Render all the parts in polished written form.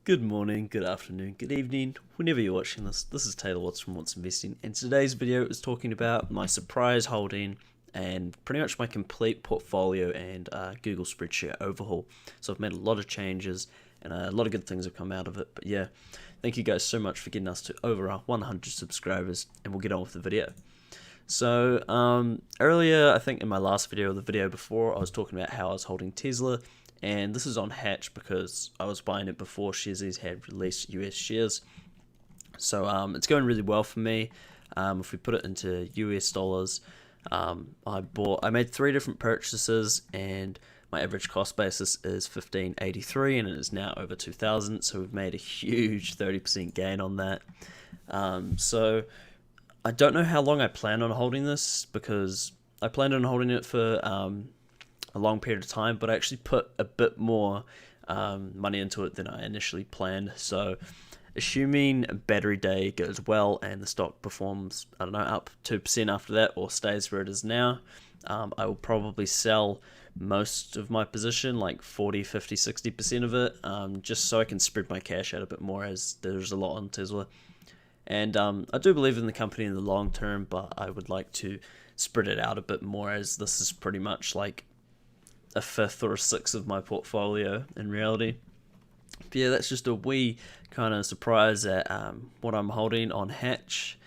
Good morning, good afternoon, good evening, whenever you're watching this. This is Taylor Watts from Watts Investing, and today's video is talking about my surprise holding and pretty much my complete portfolio and Google spreadsheet overhaul. So I've made a lot of changes and a lot of good things have come out of it. But yeah, thank you guys so much for getting us to over 100 subscribers, and we'll get on with the video. So earlier, I think in my last video or the video before, I was talking about how I was holding Tesla. And this is on Hatch because I was buying it before Sharesies had released US shares. So it's going really well for me. If we put it into US dollars, I made 3 different purchases, and my average cost basis is 1583, and it is now over 2000. So we've made a huge 30% gain on that. So I don't know how long I plan on holding this, because I planned on holding it for a long period of time, but I actually put a bit more money into it than I initially planned. So assuming battery day goes well and the stock performs, I don't know, up 2% after that or stays where it is now, I will probably sell most of my position, like 40, 50, 60% of it, just so I can spread my cash out a bit more, as there's a lot on Tesla. And I do believe in the company in the long term, but I would like to spread it out a bit more, as this is pretty much like a fifth or a sixth of my portfolio in reality. But yeah, that's just a wee kind of surprise at what I'm holding on Hatch.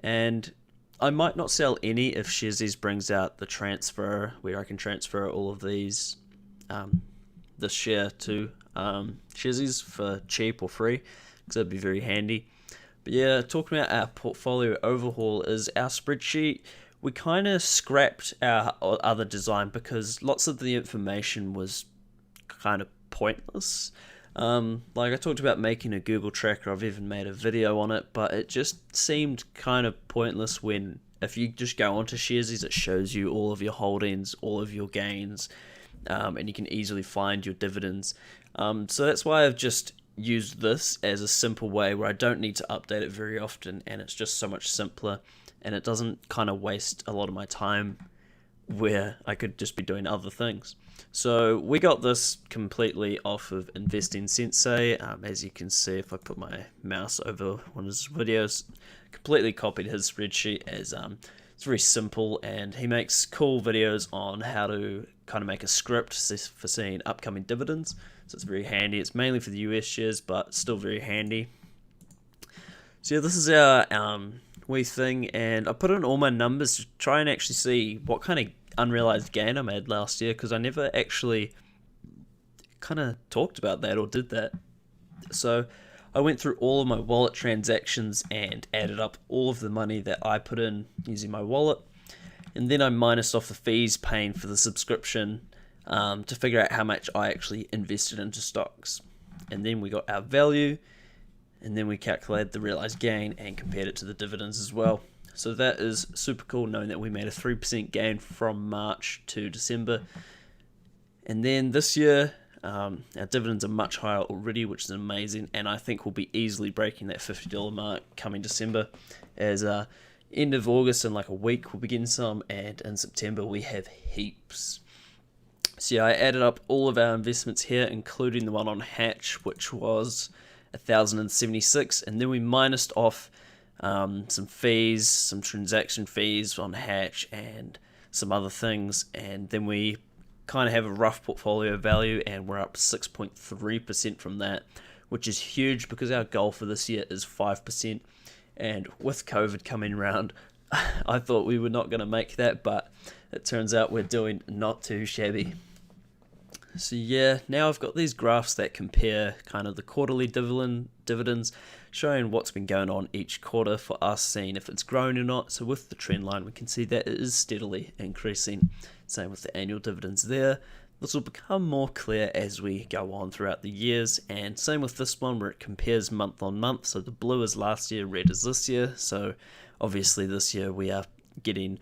And I might not sell any if Sharesies brings out the transfer where I can transfer all of these this share to Sharesies for cheap or free, because that'd be very handy. But yeah, talking about our portfolio overhaul, is our spreadsheet, we kind of scrapped our other design because lots of the information was kind of pointless. Like I talked about making a Google tracker, I've even made a video on it, but it just seemed kind of pointless when, if you just go onto Sharesies, it shows you all of your holdings, all of your gains, and you can easily find your dividends. So that's why I've just used this as a simple way where I don't need to update it very often, and it's just so much simpler. And it doesn't kind of waste a lot of my time where I could just be doing other things. So we got this completely off of Investing Sensei. As you can see, if I put my mouse over one of his videos, completely copied his spreadsheet, as it's very simple, and he makes cool videos on how to kind of make a script for seeing upcoming dividends. So it's very handy. It's mainly for the US shares, but still very handy. So yeah, this is our wee thing, and I put in all my numbers to try and actually see what kind of unrealized gain I made last year, because I never actually kind of talked about that or did that. So I went through all of my wallet transactions and added up all of the money that I put in using my wallet, and then I minused off the fees paying for the subscription to figure out how much I actually invested into stocks. And then we got our value, and then we calculated the realized gain and compared it to the dividends as well. So that is super cool, knowing that we made a 3% gain from March to December. And then this year, our dividends are much higher already, which is amazing. And I think we'll be easily breaking that $50 mark coming December, as end of August, in like a week, we'll begin some. And in September, we have heaps. So yeah, I added up all of our investments here, including the one on Hatch, which was 1,076, and then we minused off some fees, some transaction fees on Hatch and some other things, and then we kind of have a rough portfolio value, and we're up 6.3% from that, which is huge because our goal for this year is 5%, and with COVID coming around, I thought we were not going to make that, but it turns out we're doing not too shabby. So yeah, now I've got these graphs that compare kind of the quarterly dividends, showing what's been going on each quarter for us, seeing if it's growing or not. So with the trend line, we can see that it is steadily increasing. Same with the annual dividends there. This will become more clear as we go on throughout the years, and same with this one where it compares month on month. So the blue is last year, red is this year. So obviously this year we are getting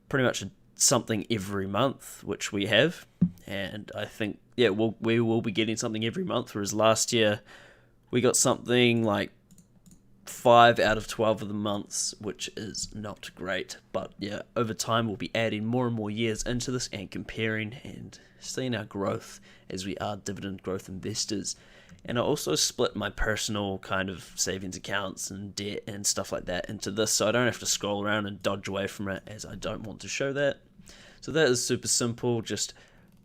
pretty much something every month, which we have, and I think we will be getting something every month, whereas last year we got something like 5 out of 12 of the months, which is not great. But yeah, over time we'll be adding more and more years into this and comparing and seeing our growth, as we are dividend growth investors. And I also split my personal kind of savings accounts and debt and stuff like that into this, so I don't have to scroll around and dodge away from it, as I don't want to show that. So that is super simple, just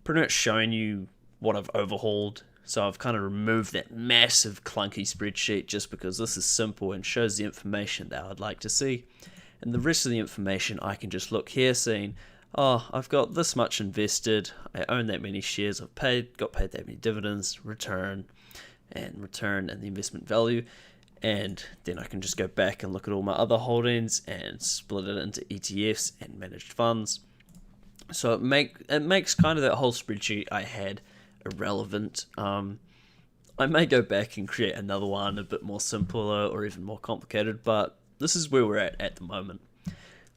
pretty much showing you what I've overhauled. So I've kind of removed that massive clunky spreadsheet just because this is simple and shows the information that I'd like to see. And the rest of the information I can just look here saying, oh, I've got this much invested, I own that many shares, got paid that many dividends, return and the investment value. And then I can just go back and look at all my other holdings and split it into ETFs and managed funds. So it makes kind of that whole spreadsheet I had irrelevant. I may go back and create another one a bit more simpler or even more complicated, but this is where we're at the moment.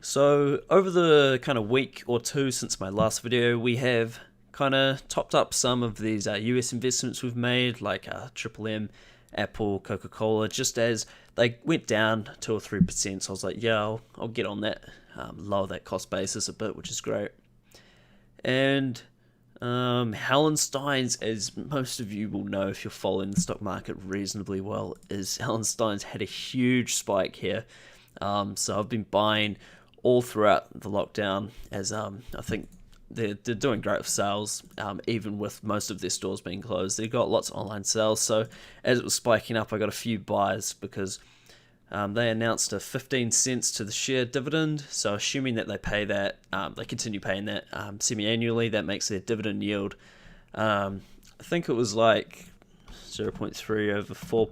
So over the kind of week or two since my last video, we have kind of topped up some of these US investments we've made, like Triple M, Apple, Coca-Cola, just as they went down 2 or 3%. So I was like, yeah, I'll get on that, lower that cost basis a bit, which is great. And Hallensteins, as most of you will know if you're following the stock market reasonably well, is Hallensteins had a huge spike here. So I've been buying all throughout the lockdown, as I think they're doing great with sales, even with most of their stores being closed. They've got lots of online sales, so as it was spiking up, I got a few buys because they announced a 15 cents to the share dividend. So assuming that they pay that, they continue paying that semi-annually, that makes their dividend yield, I think it was like 0.3 over 4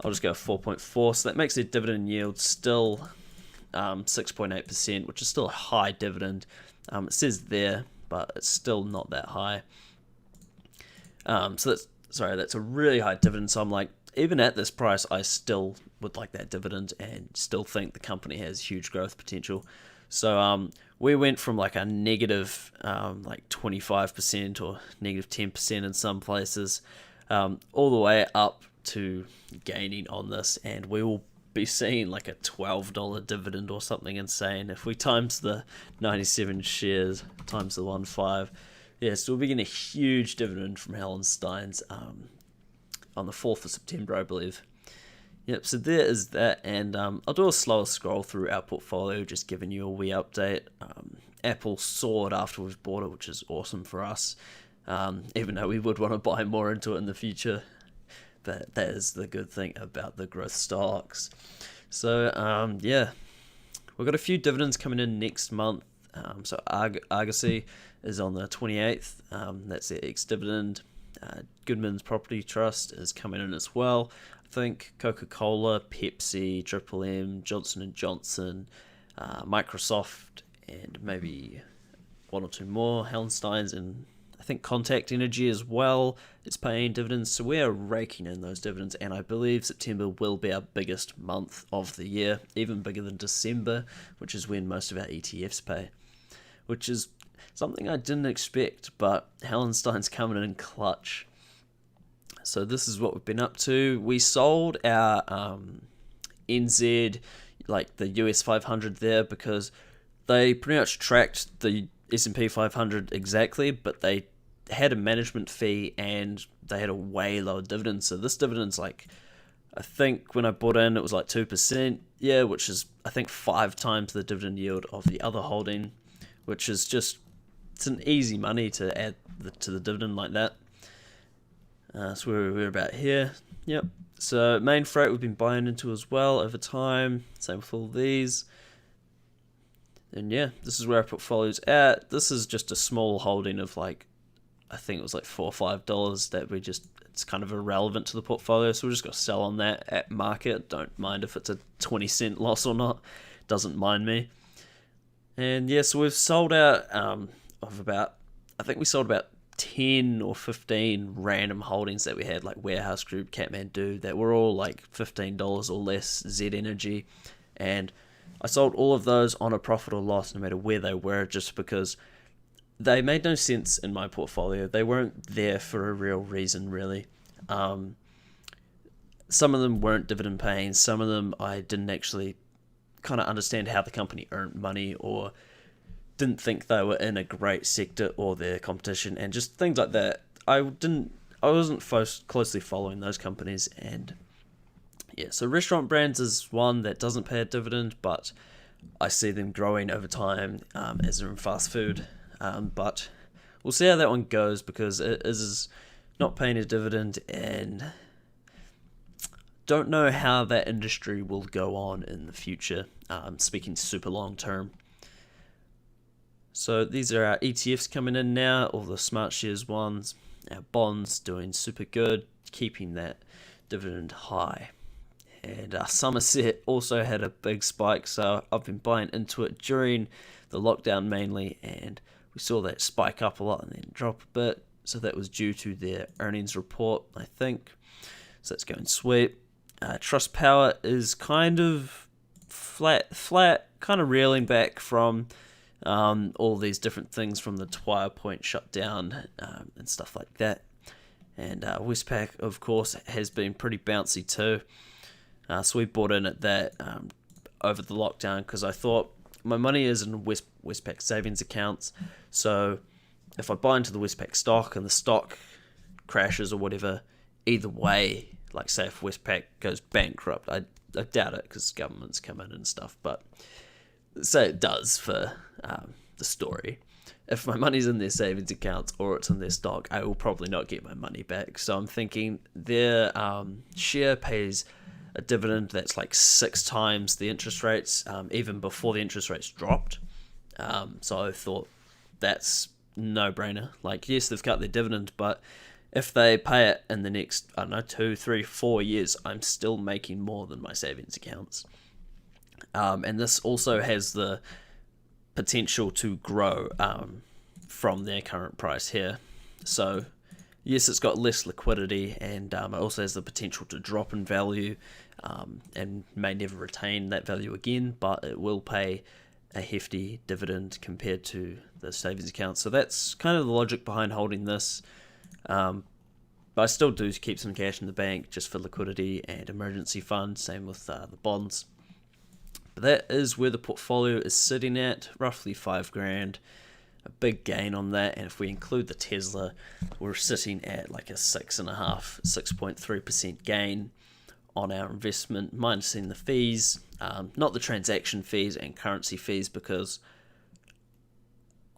I'll just go 4.4. So that makes their dividend yield still 6.8%, which is still a high dividend. It says there, but it's still not that high. So that's a really high dividend. So I'm like, even at this price, I still would like that dividend and still think the company has huge growth potential. So we went from like a negative like 25% or negative 10% in some places, all the way up to gaining on this, and we will be seeing like a $12 dividend or something insane if we times the 97 shares times the 1.5. Yeah, so we'll be getting a huge dividend from Hallensteins on the 4th of September, I believe. Yep, so there is that, and I'll do a slower scroll through our portfolio, just giving you a wee update. Apple soared after we've bought it, which is awesome for us, even though we would want to buy more into it in the future. But that is the good thing about the growth stocks. So yeah, we've got a few dividends coming in next month. So Argosy is on the 28th. That's their ex-dividend. Goodman's Property Trust is coming in as well. I think Coca-Cola, Pepsi, Triple M, Johnson & Johnson, Microsoft, and maybe one or two more, Hallensteins, and I think Contact Energy as well is paying dividends. So we are raking in those dividends, and I believe September will be our biggest month of the year, even bigger than December, which is when most of our ETFs pay, which is something I didn't expect, but Hallenstein's coming in clutch. So this is what we've been up to. We sold our NZ, like the US 500 there, because they pretty much tracked the S&P 500 exactly, but they had a management fee and they had a way lower dividend. So this dividend's like, I think when I bought in, it was like 2%, yeah, which is, I think, 5 times the dividend yield of the other holding, which is just, it's an easy money to add to the dividend like that. So we're about here. Yep. So main freight we've been buying into as well over time. Same with all these. And yeah, this is where our portfolio's at. This is just a small holding of like, I think it was like $4 or $5 that we just, it's kind of irrelevant to the portfolio. So we're just going to sell on that at market. Don't mind if it's a 20-cent loss or not. Doesn't mind me. And yeah, so we've sold out of about, I think we sold about 10 or 15 random holdings that we had, like Warehouse Group, Kathmandu, that were all like $15 or less, Z Energy. And I sold all of those on a profit or loss, no matter where they were, just because they made no sense in my portfolio. They weren't there for a real reason, really. Some of them weren't dividend paying. Some of them I didn't actually kind of understand how the company earned money, or didn't think they were in a great sector or their competition, and just things like that. I didn't I wasn't closely following those companies. And yeah, so Restaurant Brands is one that doesn't pay a dividend, but I see them growing over time as they're in fast food. But we'll see how that one goes, because it is not paying a dividend, and don't know how that industry will go on in the future, speaking super long term. So these are our ETFs coming in now, all the Smart Shares ones. Our bonds doing super good, keeping that dividend high. And Somerset also had a big spike, so I've been buying into it during the lockdown mainly, and we saw that spike up a lot and then drop a bit. So that was due to their earnings report, I think. So that's going sweet. Trustpower is kind of flat, kind of reeling back from all these different things from the Twire Point shutdown and stuff like that. And Westpac, of course, has been pretty bouncy too. So we bought in at that over the lockdown, because I thought my money is in Westpac savings accounts. So if I buy into the Westpac stock and the stock crashes or whatever, either way, like say if Westpac goes bankrupt, I doubt it because governments come in and stuff, but say it does for the story. If my money's in their savings accounts or it's in their stock, I will probably not get my money back. So I'm thinking their share pays a dividend that's like 6 times the interest rates, even before the interest rates dropped. So I thought that's no-brainer. Like, yes, they've cut their dividend, but if they pay it in the next, 2, 3, 4 years, I'm still making more than my savings accounts. And this also has the potential to grow from their current price here. So, yes, it's got less liquidity, and it also has the potential to drop in value and may never retain that value again, but it will pay a hefty dividend compared to the savings account. So that's kind of the logic behind holding this. But I still do keep some cash in the bank just for liquidity and emergency fund. Same with the bonds. But that is where the portfolio is sitting at, roughly $5,000. A big gain on that, and if we include the Tesla, we're sitting at like a 6.3% gain on our investment, minusing the fees, not the transaction fees and currency fees, because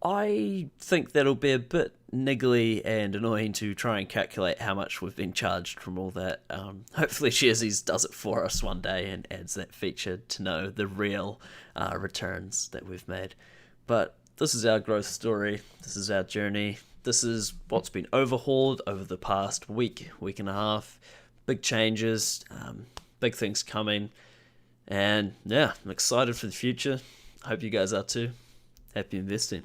I think that'll be a bit niggly and annoying to try and calculate how much we've been charged from all that. Hopefully Sharesies does it for us one day and adds that feature to know the real returns that we've made. But this is our growth story. This is our journey. This is what's been overhauled over the past week and a half. Big changes, big things coming. And yeah, I'm excited for the future. Hope you guys are too. Happy investing.